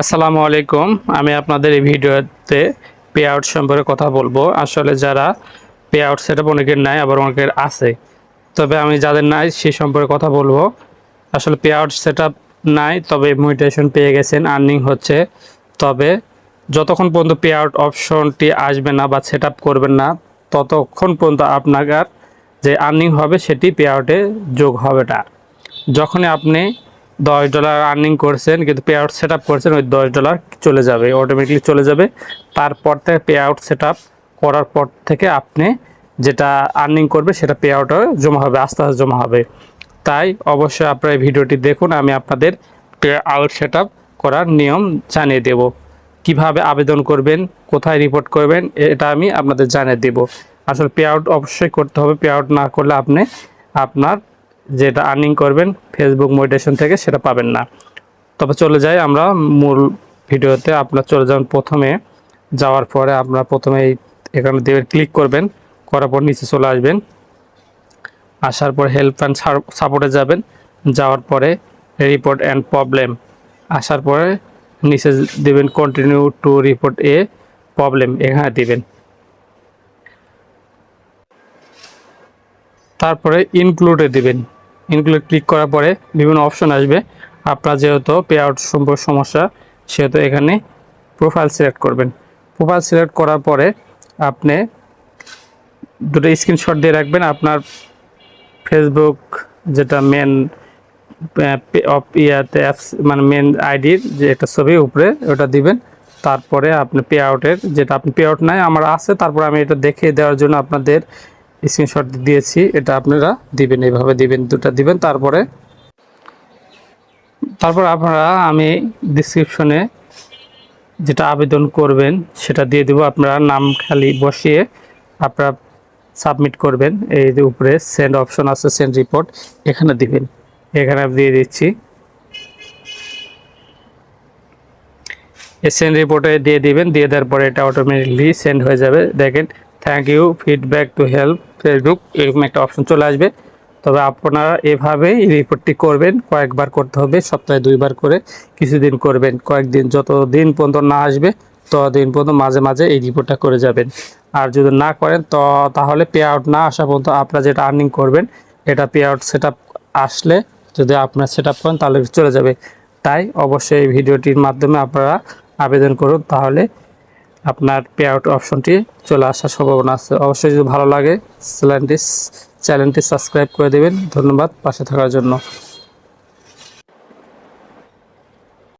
আসসালামু আলাইকুম। আমি আপনাদের এই ভিডিওতে পে আউট সম্পর্কে কথা বলবো। আসলে যারা পে আউট সেটআপ অনেকের নাই, আবার অনেকের আছে। তবে আমি যাদের নাই সেই সম্পর্কে কথা বলবো। আসলে পে আউট সেটআপ নাই, তবে মনিটাইজেশন পেয়ে গেছেন, আর্নিং হচ্ছে। তবে যতক্ষণ পর্যন্ত পে আউট অপশনটি আসবে না বা সেটআপ করবেন না, ততক্ষণ পর্যন্ত আপনার যে আর্নিং হবে সেটি পে আউটে যোগ হবে না। যখনই আপনি $10 আর্নিং করছেন কিন্তু পে আউট সেট আপ করছেন, ওই $10 চলে যাবে, অটোমেটিকলি চলে যাবে। তারপর থেকে পে আউট সেট আপ করার পর থেকে আপনি যেটা আর্নিং করবে সেটা পে আউটে জমা হবে, আস্তে আস্তে জমা হবে। তাই অবশ্যই আপনারা এই ভিডিওটি দেখুন। আমি আপনাদের পে আউট সেট আপ করার নিয়ম জানিয়ে দেব। কিভাবে আবেদন করবেন, কোথায় রিপোর্ট করবেন, এটা আমি আপনাদের জানিয়ে দেব। আসলে পে আউট অবশ্যই করতে হবে। পে আউট না করলে আপনি আপনার যেটা আর্নিং করবেন ফেসবুক মনিটাইজেশন থেকে সেটা পাবেন না। তবে চলে যাই আমরা মূল ভিডিওতে। আপনার চলে যাবেন, প্রথমে যাওয়ার পরে আপনার প্রথমে এখানে দেবেন, ক্লিক করবেন, করার পর নিচে চলে আসবেন। আসার পর হেল্প অ্যান্ড সাপোর্টে যাবেন, যাওয়ার পরে রিপোর্ট অ্যান্ড প্রবলেম, আসার পরে নিচে দেবেন continue to report A problem, এখানে দিবেন। তারপরে ইনক্লুডে দিবেন। ইনক্লুড ক্লিক করার পরে বিভিন্ন অপশন আসবে। আপনার যেহেতু পে আউট সম্পর্কে সমস্যা, সেহেতু এখানে প্রোফাইল সিলেক্ট করবেন। প্রোফাইল সিলেক্ট করার পরে আপনি দুটো স্ক্রিনশট দিয়ে রাখবেন। আপনার ফেসবুক যেটা মেন ইয়াতে অ্যাপস, মানে মেন আইডির যে একটা ছবি উপরে, ওটা দিবেন। তারপরে আপনি পে আউটের, যেটা আপনি পে আউট নাই আমার আছে, তারপরে আমি এটা দেখিয়ে দেওয়ার জন্য আপনাদের স্ক্রিনশট দিয়েছি, এটা আপনারা দিবেন, এইভাবে দিবেন, দুটো দিবেন। তারপর আপনারা, আমি ডিসক্রিপশনে যেটা আবেদন করবেন সেটা দিয়ে দেবো। আপনারা নাম খালি বসিয়ে আপনারা সাবমিট করবেন। এই যে উপরে সেন্ড অপশন আছে, সেন্ড রিপোর্ট, এখানে দিবেন। এখানে দিয়ে দিচ্ছি, এই সেন্ড রিপোর্টে দিয়ে দিবেন। দিয়ে দেওয়ার পরে এটা অটোমেটিকলি সেন্ড হয়ে যাবে। দেখেন, thank you, feedback to help Facebook, এরকম একটা অপশন চলে আসবে। তবে আপনারা এভাবেই রিপোর্টটি করবেন, কয়েকবার করতে হবে, সপ্তাহে 2বার করে কিছুদিন করবেন, কয়েকদিন, যতদিন পর্যন্ত না আসবে ততদিন পর্যন্ত মাঝে মাঝে এই রিপোর্টটা করে যাবেন। আর যদি না করেন তাহলে পে আউট না আসা পর্যন্ত আপনারা যেটা আর্নিং করবেন, এটা পে আউট সেট আসলে যদি আপনারা সেট করেন তাহলে চলে যাবে। তাই অবশ্যই এই ভিডিওটির মাধ্যমে আপনারা আবেদন করুন, তাহলে আপনার পে আউট অপশনটি চলে আসার সম্ভাবনা আছে। অবশ্যই যদি ভালো লাগে চ্যানেলটি সাবস্ক্রাইব করে দেবেন। ধন্যবাদ পাশে থাকার জন্য।